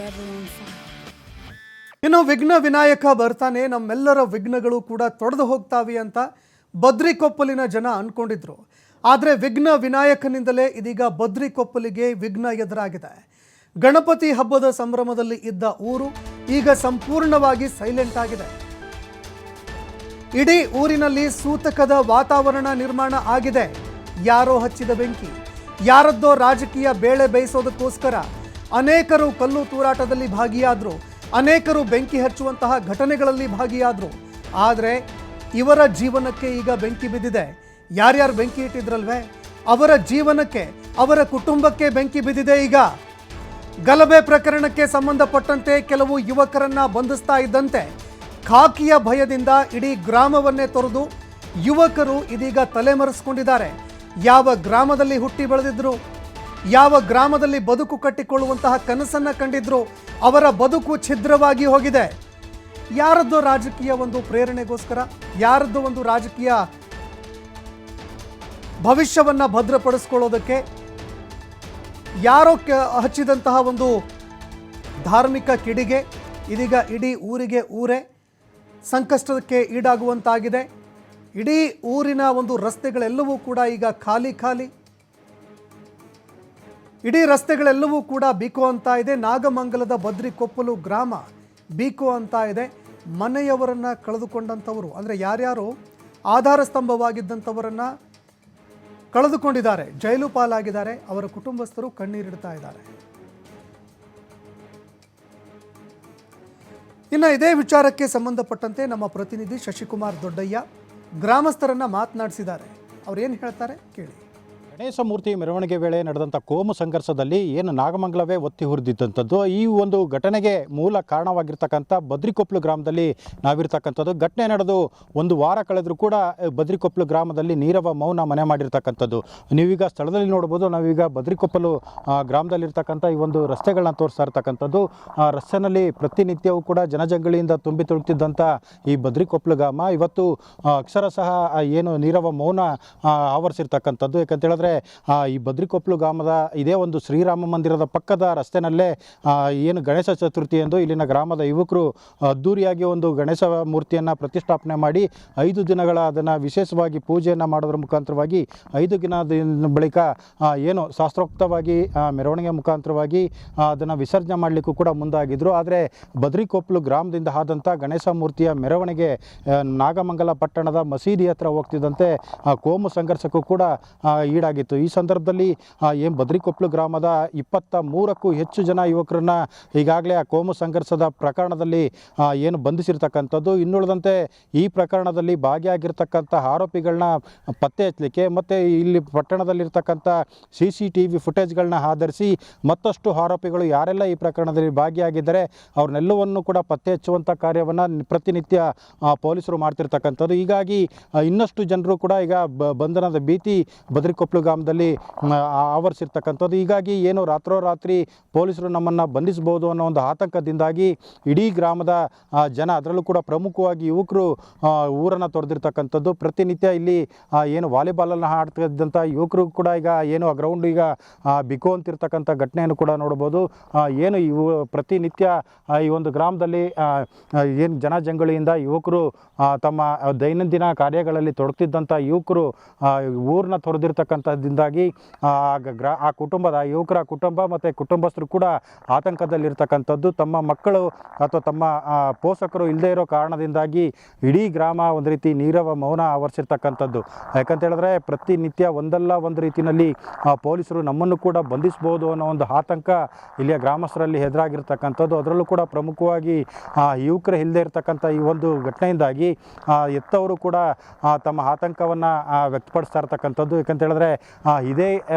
everyone fine. ಇನ್ನು ವಿಘ್ನ ವಿನಾಯಕ ಬರ್ತಾನೆ, ನಮ್ಮೆಲ್ಲರ ವಿಘ್ನಗಳು ಕೂಡ ತೊಡೆದು ಹೋಗ್ತಾವೆ ಅಂತ ಬದ್ರಿಕೊಪ್ಪಲಿನ ಜನ ಅನ್ಕೊಂಡಿದ್ರು. ಆದರೆ ವಿಘ್ನ ವಿನಾಯಕನಿಂದಲೇ ಇದೀಗ ಬದ್ರಿಕೊಪ್ಪಲಿಗೆ ವಿಘ್ನ ಎದುರಾಗಿದೆ. ಗಣಪತಿ ಹಬ್ಬದ ಸಂಭ್ರಮದಲ್ಲಿ ಇದ್ದ ಊರು ಈಗ ಸಂಪೂರ್ಣವಾಗಿ ಸೈಲೆಂಟ್ ಆಗಿದೆ. ಇಡೀ ಊರಿನಲ್ಲಿ ಸೂತಕದ ವಾತಾವರಣ ನಿರ್ಮಾಣ ಆಗಿದೆ. ಯಾರೋ ಹಚ್ಚಿದ ಬೆಂಕಿ, ಯಾರದ್ದೋ ರಾಜಕೀಯ ಬೇಳೆ ಬೇಯಿಸೋದಕ್ಕೋಸ್ಕರ ಅನೇಕರು ಕಲ್ಲು ತೂರಾಟದಲ್ಲಿ ಭಾಗಿಯಾದರು, ಅನೇಕರು ಬೆಂಕಿ ಹಚ್ಚುವಂತಹ ಘಟನೆಗಳಲ್ಲಿ ಭಾಗಿಯಾದರು. ಆದರೆ ಇವರ ಜೀವನಕ್ಕೆ ಈಗ ಬೆಂಕಿ ಬಿದ್ದಿದೆ. ಯಾರ್ಯಾರು ಬೆಂಕಿ ಇಟ್ಟಿದ್ರಲ್ವೇ ಅವರ ಜೀವನಕ್ಕೆ, ಅವರ ಕುಟುಂಬಕ್ಕೆ ಬೆಂಕಿ ಬಿದ್ದಿದೆ. ಈಗ ಗಲಭೆ ಪ್ರಕರಣಕ್ಕೆ ಸಂಬಂಧಪಟ್ಟಂತೆ ಕೆಲವು ಯುವಕರನ್ನ ಬಂಧಿಸ್ತಾ ಇದ್ದಂತೆ ಖಾಕಿಯ ಭಯದಿಂದ ಇಡೀ ಗ್ರಾಮವನ್ನೇ ತೊರೆದು ಯುವಕರು ಇದೀಗ ತಲೆಮರೆಸಿಕೊಂಡಿದ್ದಾರೆ. ಯಾವ ಗ್ರಾಮದಲ್ಲಿ ಹುಟ್ಟಿ ಬೆಳೆದಿದ್ರು, ಯಾವ ಗ್ರಾಮದಲ್ಲಿ ಬದುಕು ಕಟ್ಟಿಕೊಳ್ಳುವಂತಹ ಕನಸನ್ನ ಕಂಡಿದ್ರು, ಅವರ ಬದುಕು ಛಿದ್ರವಾಗಿ ಹೋಗಿದೆ. ಯಾರದ್ದೋ ರಾಜಕೀಯ ಒಂದು ಪ್ರೇರಣೆಗೋಸ್ಕರ, ಯಾರದ್ದೋ ಒಂದು ರಾಜಕೀಯ ಭವಿಷ್ಯವನ್ನ ಭದ್ರಪಡಿಸ್ಕೊಳ್ಳೋದಕ್ಕೆ ಯಾರೋ ಹಚ್ಚಿದಂತಹ ಒಂದು ಧಾರ್ಮಿಕ ಕಿಡಿಗೆ ಇದೀಗ ಇಡೀ ಊರಿಗೆ ಊರೇ ಸಂಕಷ್ಟಕ್ಕೆ ಈಡಾಗುವಂತಾಗಿದೆ. ಇಡೀ ಊರಿನ ಒಂದು ರಸ್ತೆಗಳೆಲ್ಲವೂ ಕೂಡ ಈಗ ಖಾಲಿ ಖಾಲಿ, ಇಡೀ ರಸ್ತೆಗಳೆಲ್ಲವೂ ಕೂಡ ಬೀಕೋ ಅಂತ ಇದೆ. ನಾಗಮಂಗಲದ ಬದ್ರಿಕೊಪ್ಪಲು ಗ್ರಾಮ ಬೀಕೋ ಅಂತ ಇದೆ. ಮನೆಯವರನ್ನ ಕಳೆದುಕೊಂಡಂಥವರು, ಅಂದರೆ ಯಾರ್ಯಾರು ಆಧಾರ ಸ್ತಂಭವಾಗಿದ್ದಂಥವರನ್ನ ಕಳೆದುಕೊಂಡಿದ್ದಾರೆ, ಜೈಲು ಪಾಲಾಗಿದ್ದಾರೆ, ಅವರ ಕುಟುಂಬಸ್ಥರು ಕಣ್ಣೀರಿಡ್ತಾ ಇದ್ದಾರೆ. ಇನ್ನು ಇದೇ ವಿಚಾರಕ್ಕೆ ಸಂಬಂಧಪಟ್ಟಂತೆ ನಮ್ಮ ಪ್ರತಿನಿಧಿ ಶಶಿಕುಮಾರ್ ದೊಡ್ಡಯ್ಯ ಗ್ರಾಮಸ್ಥರನ್ನ ಮಾತನಾಡಿಸಿದ್ದಾರೆ. ಅವ್ರು ಏನು ಹೇಳ್ತಾರೆ ಕೇಳಿ. ಗಣೇಶ ಮೂರ್ತಿ ಮೆರವಣಿಗೆ ವೇಳೆ ನಡೆದಂಥ ಕೋಮು ಸಂಘರ್ಷದಲ್ಲಿ ಏನು ನಾಗಮಂಗಲವೇ ಒತ್ತಿ ಹುರಿದಿದ್ದಂಥದ್ದು, ಈ ಒಂದು ಘಟನೆಗೆ ಮೂಲ ಕಾರಣವಾಗಿರ್ತಕ್ಕಂಥ ಬದ್ರಿಕೊಪ್ಪಲು ಗ್ರಾಮದಲ್ಲಿ ನಾವಿರ್ತಕ್ಕಂಥದ್ದು. ಘಟನೆ ನಡೆದು ಒಂದು ವಾರ ಕಳೆದರೂ ಕೂಡ ಬದ್ರಿಕೊಪ್ಪಲು ಗ್ರಾಮದಲ್ಲಿ ನೀರವ ಮೌನ ಮನೆ ಮಾಡಿರ್ತಕ್ಕಂಥದ್ದು ನೀವೀಗ ಸ್ಥಳದಲ್ಲಿ ನೋಡ್ಬೋದು. ನಾವೀಗ ಬದ್ರಿಕೊಪ್ಪಲು ಗ್ರಾಮದಲ್ಲಿರ್ತಕ್ಕಂಥ ಈ ಒಂದು ರಸ್ತೆಗಳನ್ನ ತೋರಿಸ್ತಾ ಇರ್ತಕ್ಕಂಥದ್ದು. ರಸ್ತೆಯಲ್ಲಿ ಪ್ರತಿನಿತ್ಯವೂ ಕೂಡ ಜನಜಂಗಳಿಯಿಂದ ತುಂಬಿ ತುಳುಕ್ತಿದ್ದಂಥ ಈ ಬದ್ರಿಕೊಪ್ಪಲು ಗ್ರಾಮ ಇವತ್ತು ಅಕ್ಷರಶಃ ಏನು ನೀರವ ಮೌನ ಆವರಿಸಿರ್ತಕ್ಕಂಥದ್ದು. ಯಾಕಂತ ಹೇಳಿದ್ರೆ ಈ ಬದ್ರಿಕೊಪ್ಪಲು ಗ್ರಾಮದ ಇದೇ ಒಂದು ಶ್ರೀರಾಮ ಮಂದಿರದ ಪಕ್ಕದ ರಸ್ತೆನಲ್ಲೇ ಏನು ಗಣೇಶ ಚತುರ್ಥಿ ಎಂದು ಇಲ್ಲಿನ ಗ್ರಾಮದ ಯುವಕರು ಅದ್ದೂರಿಯಾಗಿ ಒಂದು ಗಣೇಶ ಮೂರ್ತಿಯನ್ನು ಪ್ರತಿಷ್ಠಾಪನೆ ಮಾಡಿ 5 ದಿನಗಳ ಅದನ್ನು ವಿಶೇಷವಾಗಿ ಪೂಜೆಯನ್ನು ಮಾಡೋದ್ರ ಮುಖಾಂತರವಾಗಿ 5 ದಿನದ ಬಳಿಕ ಏನು ಶಾಸ್ತ್ರೋಕ್ತವಾಗಿ ಮೆರವಣಿಗೆ ಮುಖಾಂತರವಾಗಿ ಅದನ್ನು ವಿಸರ್ಜನೆ ಮಾಡಲಿಕ್ಕೂ ಕೂಡ ಮುಂದಾಗಿದ್ದರು. ಆದರೆ ಬದ್ರಿಕೊಪ್ಪಲು ಗ್ರಾಮದಿಂದ ಆದಂಥ ಗಣೇಶ ಮೂರ್ತಿಯ ಮೆರವಣಿಗೆ ನಾಗಮಂಗಲ ಪಟ್ಟಣದ ಮಸೀದಿ ಹತ್ರ ಹೋಗ್ತಿದ್ದಂತೆ ಕೋಮು ಸಂಘರ್ಷಕ್ಕೂ ಕೂಡ ಈಡಾಗಿತ್ತು. ಈ ಸಂದರ್ಭದಲ್ಲಿ ಏನು ಬದ್ರಿಕೊಪ್ಪಲು ಗ್ರಾಮದ 23ಕ್ಕೂ ಹೆಚ್ಚು ಜನ ಯುವಕರನ್ನ ಈಗಾಗಲೇ ಆ ಕೋಮು ಸಂಘರ್ಷದ ಪ್ರಕರಣದಲ್ಲಿ ಏನು ಬಂಧಿಸಿರ್ತಕ್ಕಂಥದ್ದು. ಇನ್ನುಳಿದಂತೆ ಈ ಪ್ರಕರಣದಲ್ಲಿ ಭಾಗಿಯಾಗಿರ್ತಕ್ಕಂಥ ಆರೋಪಿಗಳನ್ನ ಪತ್ತೆ ಹಚ್ಚಲಿಕ್ಕೆ ಮತ್ತು ಇಲ್ಲಿ ಪಟ್ಟಣದಲ್ಲಿರ್ತಕ್ಕಂಥ CCTV ಫುಟೇಜ್ಗಳನ್ನ ಆಧರಿಸಿ ಮತ್ತಷ್ಟು ಆರೋಪಿಗಳು ಯಾರೆಲ್ಲ ಈ ಪ್ರಕರಣದಲ್ಲಿ ಭಾಗಿಯಾಗಿದ್ದಾರೆ ಅವ್ರನ್ನೆಲ್ಲವನ್ನು ಕೂಡ ಪತ್ತೆ ಹಚ್ಚುವಂಥ ಕಾರ್ಯವನ್ನು ಪ್ರತಿನಿತ್ಯ ಪೊಲೀಸರು ಮಾಡ್ತಿರ್ತಕ್ಕಂಥದ್ದು. ಹೀಗಾಗಿ ಇನ್ನಷ್ಟು ಜನರು ಕೂಡ ಈಗ ಬಂಧನದ ಭೀತಿ ಬದ್ರಿಕೊಪ್ಪಲು ಗ್ರಾಮದಲ್ಲಿ ಆವರಿಸಿರ್ತಕ್ಕಂಥದ್ದು. ಹೀಗಾಗಿ ಏನು ರಾತ್ರೋರಾತ್ರಿ ಪೊಲೀಸರು ನಮ್ಮನ್ನು ಬಂಧಿಸಬಹುದು ಅನ್ನೋ ಒಂದು ಆತಂಕದಿಂದಾಗಿ ಇಡೀ ಗ್ರಾಮದ ಜನ, ಅದರಲ್ಲೂ ಕೂಡ ಪ್ರಮುಖವಾಗಿ ಯುವಕರು ಊರನ್ನು ತೊರೆದಿರ್ತಕ್ಕಂಥದ್ದು. ಪ್ರತಿನಿತ್ಯ ಇಲ್ಲಿ ಏನು ವಾಲಿಬಾಲನ್ನು ಆಡ್ತಿದ್ದಂಥ ಯುವಕರು ಕೂಡ ಈಗ ಏನು ಆ ಗ್ರೌಂಡ್ ಈಗ ಬಿಕೋ ಅಂತಿರ್ತಕ್ಕಂಥ ಘಟನೆಯನ್ನು ಕೂಡ ನೋಡ್ಬೋದು. ಏನು ಇವು ಪ್ರತಿನಿತ್ಯ ಈ ಒಂದು ಗ್ರಾಮದಲ್ಲಿ ಏನು ಜನಜಂಗಳಿಯಿಂದ ಯುವಕರು ತಮ್ಮ ದೈನಂದಿನ ಕಾರ್ಯಗಳಲ್ಲಿ ತೊಡಗ್ತಿದ್ದಂಥ ಯುವಕರು ಊರನ್ನ ತೊರೆದಿರ್ತಕ್ಕಂಥದ್ದಿಂದಾಗಿ ಆ ಕುಟುಂಬದ ಯುವಕರ ಕುಟುಂಬ ಮತ್ತು ಕುಟುಂಬಸ್ಥರು ಕೂಡ ಆತಂಕದಲ್ಲಿರ್ತಕ್ಕಂಥದ್ದು. ತಮ್ಮ ಮಕ್ಕಳು ಅಥವಾ ತಮ್ಮ ಪೋಷಕರು ಇಲ್ಲದೇ ಇರೋ ಕಾರಣದಿಂದಾಗಿ ಇಡೀ ಗ್ರಾಮ ಒಂದು ರೀತಿ ನೀರವ ಮೌನ ಆವರಿಸಿರ್ತಕ್ಕಂಥದ್ದು. ಯಾಕಂತ ಹೇಳಿದ್ರೆ ಪ್ರತಿನಿತ್ಯ ಒಂದಲ್ಲ ಒಂದು ರೀತಿಯಲ್ಲಿ ಪೊಲೀಸರು ನಮ್ಮನ್ನು ಕೂಡ ಬಂಧಿಸಬಹುದು ಅನ್ನೋ ಒಂದು ಆತಂಕ ಇಲ್ಲಿಯ ಗ್ರಾಮಸ್ಥರಲ್ಲಿ ಎದುರಾಗಿರ್ತಕ್ಕಂಥದ್ದು. ಅದರಲ್ಲೂ ಕೂಡ ಪ್ರಮುಖವಾಗಿ ಯುವಕರು ಇಲ್ಲದೆ ಇರತಕ್ಕಂಥ ಈ ಒಂದು ಘಟನೆಯಿಂದಾಗಿ ಎತ್ತವರು ಕೂಡ ತಮ್ಮ ಆತಂಕವನ್ನು ವ್ಯಕ್ತಪಡಿಸ್ತಾ ಇರ್ತಕ್ಕಂಥದ್ದು. ಯಾಕಂತ ಹೇಳಿದ್ರೆ ಇದೇ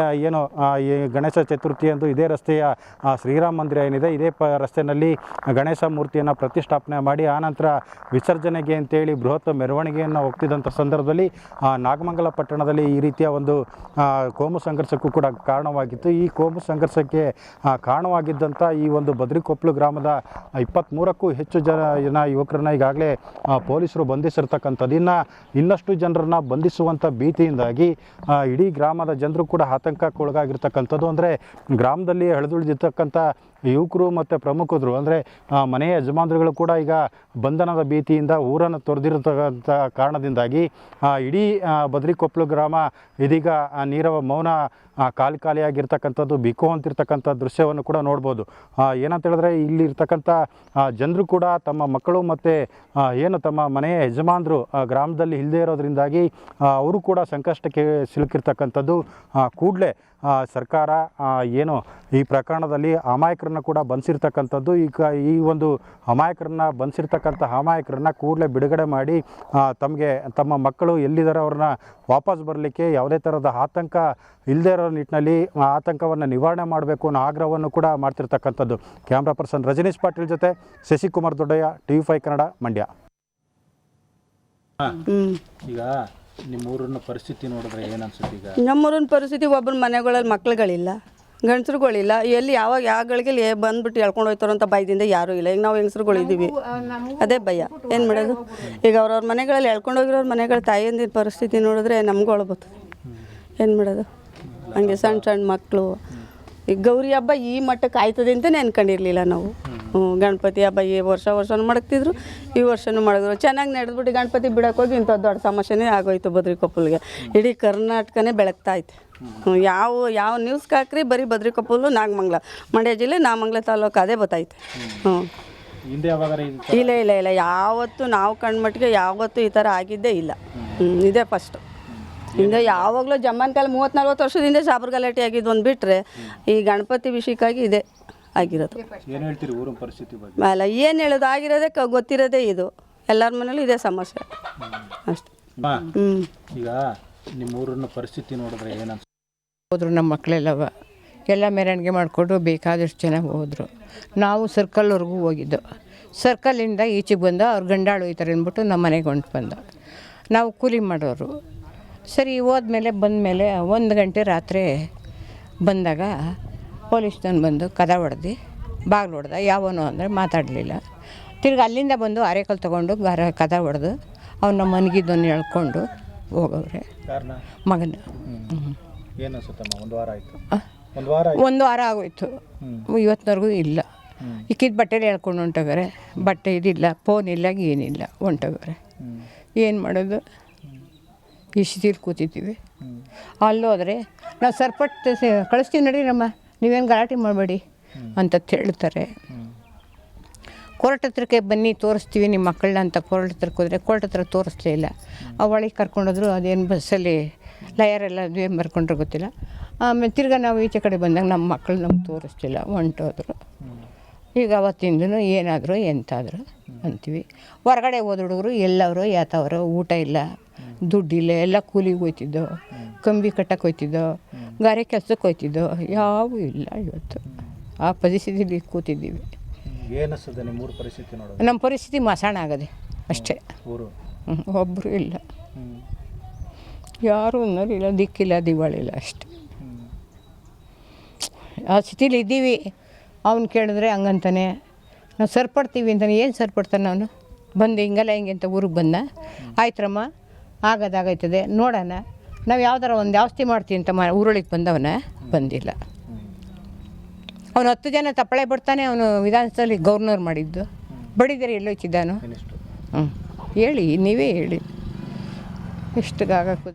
ಏನು ಈ ಗಣೇಶ ಚತುರ್ಥಿ ಎಂದು ಇದೇ ರಸ್ತೆಯ ಶ್ರೀರಾಮ ಮಂದಿರ ಏನಿದೆ, ಇದೇ ರಸ್ತೆಯಲ್ಲಿ ಗಣೇಶ ಮೂರ್ತಿಯನ್ನು ಪ್ರತಿಷ್ಠಾಪನೆ ಮಾಡಿ ಆನಂತರ ವಿಸರ್ಜನೆಗೆ ಅಂತೇಳಿ ಬೃಹತ್ ಮೆರವಣಿಗೆಯನ್ನು ಹೋಗ್ತಿದ್ದಂಥ ಸಂದರ್ಭದಲ್ಲಿ ನಾಗಮಂಗಲ ಪಟ್ಟಣದಲ್ಲಿ ಈ ರೀತಿಯ ಒಂದು ಕೋಮು ಸಂಘರ್ಷಕ್ಕೂ ಕೂಡ ಕಾರಣವಾಗಿತ್ತು. ಈ ಕೋಮು ಸಂಘರ್ಷಕ್ಕೆ ಕಾರಣವಾಗಿದ್ದಂಥ ಈ ಒಂದು ಬದ್ರಿಕೊಪ್ಪಲು ಗ್ರಾಮದ 23ಕ್ಕೂ ಹೆಚ್ಚು ಜನ ಯುವಕರನ್ನ ಈಗಾಗಲೇ ಪೊಲೀಸರು ಬಂಧಿಸಿರ್ತಕ್ಕಂಥದ್ದು. ಇನ್ನಷ್ಟು ಜನರನ್ನ ಬಂಧಿಸುವಂಥ ಭೀತಿಯಿಂದಾಗಿ ಇಡೀ ಗ್ರಾಮದ ಜನರು ಕೂಡ ಆತಂಕಕ್ಕೊಳಗಾಗಿರ್ತಕ್ಕಂಥದ್ದು. ಅಂದರೆ ಗ್ರಾಮದಲ್ಲಿ ಎಳೆದುಳಿದಿರ್ತಕ್ಕಂಥ ಯುವಕರು ಮತ್ತು ಪ್ರಮುಖರು ಅಂದರೆ ಮನೆಯ ಯಜಮಾನರುಗಳು ಕೂಡ ಈಗ ಬಂಧನದ ಭೀತಿಯಿಂದ ಊರನ್ನು ತೊರೆದಿರತಕ್ಕಂಥ ಕಾರಣದಿಂದಾಗಿ ಇಡೀ ಬದ್ರಿಕೊಪ್ಪಲು ಗ್ರಾಮ ಇದೀಗ ನೀರವ ಮೌನ ಖಾಲಿಯಾಗಿರ್ತಕ್ಕಂಥದ್ದು, ಬಿಕೋ ಅಂತಿರ್ತಕ್ಕಂಥ ದೃಶ್ಯವನ್ನು ಕೂಡ ನೋಡ್ಬೋದು. ಏನಂತ ಹೇಳಿದ್ರೆ ಇಲ್ಲಿರ್ತಕ್ಕಂಥ ಜನರು ಕೂಡ ತಮ್ಮ ಮಕ್ಕಳು ಮತ್ತು ಏನು ತಮ್ಮ ಮನೆಯ ಯಜಮಾನರು ಗ್ರಾಮದಲ್ಲಿ ಇಲ್ಲದೇ ಇರೋದ್ರಿಂದಾಗಿ ಅವರು ಕೂಡ ಸಂಕಷ್ಟಕ್ಕೆ ಸಿಲುಕಿರ್ತಕ್ಕಂಥದ್ದು. ಕೂಡಲೇ ಸರ್ಕಾರ ಏನು ಈ ಪ್ರಕರಣದಲ್ಲಿ ಅಮಾಯಕರನ್ನು ಕೂಡ ಬಂಧಿಸಿರ್ತಕ್ಕಂಥದ್ದು. ಈಗ ಈ ಒಂದು ಬಂಧಿಸಿರ್ತಕ್ಕಂಥ ಅಮಾಯಕರನ್ನು ಕೂಡಲೇ ಬಿಡುಗಡೆ ಮಾಡಿ ತಮ್ಮ ಮಕ್ಕಳು ಎಲ್ಲಿದ್ದಾರೆ ಅವ್ರನ್ನ ವಾಪಸ್ ಬರಲಿಕ್ಕೆ ಯಾವುದೇ ಥರದ ಆತಂಕ ಇಲ್ಲದೇ ಇರೋ ನಿಟ್ಟಿನಲ್ಲಿ ಆತಂಕವನ್ನು ನಿವಾರಣೆ ಮಾಡಬೇಕು ಅನ್ನೋ ಆಗ್ರಹವನ್ನು ಕೂಡ ಮಾಡ್ತಿರ್ತಕ್ಕಂಥದ್ದು. ಕ್ಯಾಮ್ರಾ ಪರ್ಸನ್ ರಜನೀಶ್ ಪಾಟೀಲ್ ಜೊತೆ ಶಶಿಕುಮಾರ್ ದೊಡ್ಡಯ್ಯ, TV5 ಕನ್ನಡ, ಮಂಡ್ಯ. ಈಗ ನಿಮ್ಮೂರಿನ ಪರಿಸ್ಥಿತಿ ನೋಡಿದ್ರೆ ಏನು ಅನ್ಸುತ್ತೆ? ಈಗ ನಮ್ಮೂರಿನ ಪರಿಸ್ಥಿತಿ, ಒಬ್ಬರ ಮನೆಗಳಲ್ಲಿ ಮಕ್ಳುಗಳಿಲ್ಲ, ಗಂಡಸ್ರುಗಳಿಲ್ಲ, ಎಲ್ಲಿ ಯಾವ ಗಳಿಗೆ ಬಂದ್ಬಿಟ್ಟು ಹೇಳ್ಕೊಂಡು ಹೋಯ್ತಾರೋ ಅಂತ ಭಯದಿಂದ ಯಾರೂ ಇಲ್ಲ. ಈಗ ನಾವು ಹೆಂಗಸ್ರುಗಳಿದ್ದೀವಿ, ಅದೇ ಭಯ. ಏನು ಮಾಡೋದು? ಈಗ ಅವ್ರವ್ರ ಮನೆಗಳಲ್ಲಿ ಹೇಳ್ಕೊಂಡು ಹೋಗಿರೋರ ಮನೆಗಳ ತಾಯಿಯಂದಿನ ಪರಿಸ್ಥಿತಿ ನೋಡಿದ್ರೆ ನಮಗೂ ಬರ್ತದೆ. ಏನು ಮಾಡೋದು? ಹಂಗೆ ಸಣ್ಣ ಸಣ್ಣ ಮಕ್ಕಳು. ಈಗ ಗೌರಿ ಹಬ್ಬ ಈ ಮಟ್ಟಕ್ಕೆ ಆಯ್ತದೆ ಅಂತ ನೆನ್ಕೊಂಡಿರಲಿಲ್ಲ ನಾವು. ಗಣಪತಿ ಹಬ್ಬ ಈ ವರ್ಷನೂ ಮಾಡಕ್ತಿದ್ರು, ಈ ವರ್ಷನೂ ಮಾಡಿದ್ರು. ಚೆನ್ನಾಗಿ ನಡೆದ್ಬಿಟ್ಟು ಗಣಪತಿ ಬಿಡಕ್ಕೆ ಹೋಗಿ ಇಂಥ ದೊಡ್ಡ ಸಮಸ್ಯೆನೇ ಆಗೋಯ್ತು ಬದ್ರಿಕೊಪ್ಪಲಿಗೆ. ಇಡೀ ಕರ್ನಾಟಕನೇ ಬೆಳಗ್ತಾ ಐತೆ. ಯಾವ ನ್ಯೂಸ್ಗೆ ಹಾಕ್ರಿ ಬರೀ ಬದ್ರಿಕೊಪ್ಪಲು, ನಾಗಮಂಗಲ, ಮಂಡ್ಯ ಜಿಲ್ಲೆ ನಾಗಮಂಗಲ ತಾಲೂಕು ಅದೇ ಗೊತ್ತಾಯ್ತು. ಇಲ್ಲ ಯಾವತ್ತು ನಾವು ಕಣ್ಮಟ್ಟಿಗೆ ಯಾವತ್ತೂ ಈ ಥರ ಆಗಿದ್ದೇ ಇಲ್ಲ. ಇದೇ ಫಸ್ಟು. ಹಿಂದೆ ಯಾವಾಗಲೂ ಜಮ್ಮನ್ ಕಾಲ 30-40 ವರ್ಷದಿಂದ ಸಾಬ್ರ ಗಲಾಟೆ ಆಗಿದ್ದು ಒಂದು ಬಿಟ್ಟರೆ ಈ ಗಣಪತಿ ವಿಷಯಕ್ಕಾಗಿ ಇದೆ ಆಗಿರೋದು. ಅಲ್ಲ, ಏನು ಹೇಳೋದು, ಆಗಿರೋದೇ ಗೊತ್ತಿರೋದೇ ಇದು. ಎಲ್ಲರ ಮನೇಲೂ ಇದೇ ಸಮಸ್ಯೆ ಅಷ್ಟೇ. ಈಗ ನಿಮ್ಮೂರಿನ ಪರಿಸ್ಥಿತಿ ನೋಡಿದ್ರೆ ಏನು ಹೋದ್ರು ನಮ್ಮ ಮಕ್ಕಳೆಲ್ಲವ ಎಲ್ಲ ಮೆರವಣಿಗೆ ಮಾಡಿಕೊಂಡು ಬೇಕಾದಷ್ಟು ಜನ ಹೋದರು. ನಾವು ಸರ್ಕಲ್ವರೆಗೂ ಹೋಗಿದ್ದು. ಸರ್ಕಲಿಂದ ಈಚೆಗೆ ಬಂದು ಅವ್ರು ಗಂಡಾಳು ಹೋಯ್ತಾರೆ ಅಂದ್ಬಿಟ್ಟು ನಮ್ಮ ಮನೆಗೆ ಹೊಂಟು ಬಂದ. ನಾವು ಕೂಲಿ ಮಾಡೋರು. ಸರಿ ಹೋದ್ಮೇಲೆ ಬಂದಮೇಲೆ 1 ಗಂಟೆ ರಾತ್ರಿ ಬಂದಾಗ ಪೊಲೀಸ್ನವ್ನು ಬಂದು ಕದ ಹೊಡೆದು ಬಾಗಿಲು ಹೊಡೆದ. ಯಾವನು ಅಂದರೆ ಮಾತಾಡಲಿಲ್ಲ. ತಿರ್ಗಿ ಅಲ್ಲಿಂದ ಬಂದು ಅರೆಕಲ್ಲು ತೊಗೊಂಡು ಕದ ಹೊಡೆದು ಅವನ್ನ ಮನಗಿದ್ದನ್ನು ಎಳ್ಕೊಂಡು ಹೋಗವ್ರೆ ಮಗನ. ಒಂದು ವಾರ ಆಗೋಯ್ತು. ಇವತ್ತಿನವರೆಗೂ ಇಲ್ಲ. ಇಕ್ಕಿದ ಬಟ್ಟೆಲಿ ಹೇಳ್ಕೊಂಡು ಹೊಂಟೋಗಾರೆ. ಬಟ್ಟೆ ಇದಿಲ್ಲ, ಫೋನ್ ಇಲ್ಲ, ಏನಿಲ್ಲ, ಹೊಂಟೋಗಾರೆ. ಏನು ಮಾಡೋದು? ಇಷ್ಟಿಲ್ಲಿ ಕೂತಿದ್ದೀವಿ. ಅಲ್ಲೋದ್ರೆ ನಾವು ಸರ್ಪಟ್ಟು ಕಳಿಸ್ತೀವಿ ನಡಿ ನಮ್ಮ, ನೀವೇನು ಗಲಾಟೆ ಮಾಡಬೇಡಿ ಅಂತ ಹೇಳ್ತಾರೆ. ಕೋರ್ಟ್ ಹತ್ರಕ್ಕೆ ಬನ್ನಿ ತೋರಿಸ್ತೀವಿ ನಿಮ್ಮ ಮಕ್ಕಳನ್ನ ಅಂತ ಕೋರ್ಟ್ ಹತ್ರಕ್ಕೆ ಹೋದರೆ ಕೋರ್ಟ್ ಹತ್ರ ತೋರಿಸ್ಲೇ ಇಲ್ಲ. ಅವಳಿಗೆ ಕರ್ಕೊಂಡೋದ್ರು. ಅದೇನು ಬಸ್ಸಲ್ಲಿ ಲಯರೆಲ್ಲ ಅದೇನು ಬರ್ಕೊಂಡ್ರೆ ಗೊತ್ತಿಲ್ಲ. ಆಮೇಲೆ ತಿರ್ಗಿ ನಾವು ಈಚೆ ಕಡೆ ಬಂದಾಗ ನಮ್ಮ ಮಕ್ಕಳು ನಮ್ಗೆ ತೋರಿಸ್ಲಿಲ್ಲ, ಹೊಂಟೋದ್ರು. ಈಗ ಅವತ್ತಿಂದೂ ಏನಾದರೂ ಎಂತಾದರೂ ಅಂತೀವಿ. ಹೊರಗಡೆ ಹೋದ ಹುಡುಗರು ಎಲ್ಲವರು ಯಾತವರು, ಊಟ ಇಲ್ಲ, ದುಡ್ಡಿಲ್ಲ, ಎಲ್ಲ ಕೂಲಿಗೆ ಹೋಯ್ತಿದ್ದೋ, ಕಂಬಿ ಕಟ್ಟಕ್ಕೆ ಹೋಯ್ತಿದ್ದೋ, ಗಾರೆ ಕೆಲಸಕ್ಕೆ ಹೋಯ್ತಿದ್ದೋ, ಯಾವೂ ಇಲ್ಲ. ಇವತ್ತು ಆ ಪರಿಸ್ಥಿತಿಲಿ ಕೂತಿದ್ದೀವಿ. ನಮ್ಮ ಪರಿಸ್ಥಿತಿ ಮಸಾಣ ಆಗದೆ ಅಷ್ಟೇ. ಒಬ್ಬರು ಇಲ್ಲ, ಯಾರೂ ಅನ್ನೋರು ಇಲ್ಲ, ದಿಕ್ಕಿಲ್ಲ, ದಿವಾಳಿ ಇಲ್ಲ, ಅಷ್ಟೇ. ಆ ಸ್ಥಿತಿಲಿ ಇದ್ದೀವಿ. ಅವ್ನು ಕೇಳಿದ್ರೆ ಹಂಗಂತಾನೆ, ನಾವು ಸರ್ಪಡ್ತೀವಿ ಅಂತಾನೆ. ಏನು ಸರ್ಪಡ್ತಾನೆ ಅವನು? ಬಂದು ಹಿಂಗಲ್ಲ ಹಿಂಗೆ ಅಂತ ಊರಿಗೆ ಬಂದ. ಆಯ್ತರಮ್ಮ, ಆಗೋದಾಗೈತದೆ, ನೋಡೋಣ, ನಾವು ಯಾವ್ದಾರ ಒಂದು ಔಷಧಿ ಮಾಡ್ತೀವಿ ಅಂತ ಊರೊಳಗೆ ಬಂದವನ ಬಂದಿಲ್ಲ. ಅವನು 10 ಜನ ತಪ್ಪಳೆ ಬಿಡ್ತಾನೆ. ಅವನು ವಿಧಾನಸಭೆಯಲ್ಲಿ ಗವರ್ನರ್ ಮಾಡಿದ್ದು. ಬಡಿದರೆ ಎಲ್ಲೋಯ್ತಿದ್ದಾನು? ಹೇಳಿ, ನೀವೇ ಹೇಳಿ. ಇಷ್ಟಿಗಾಗಕ್ಕೆ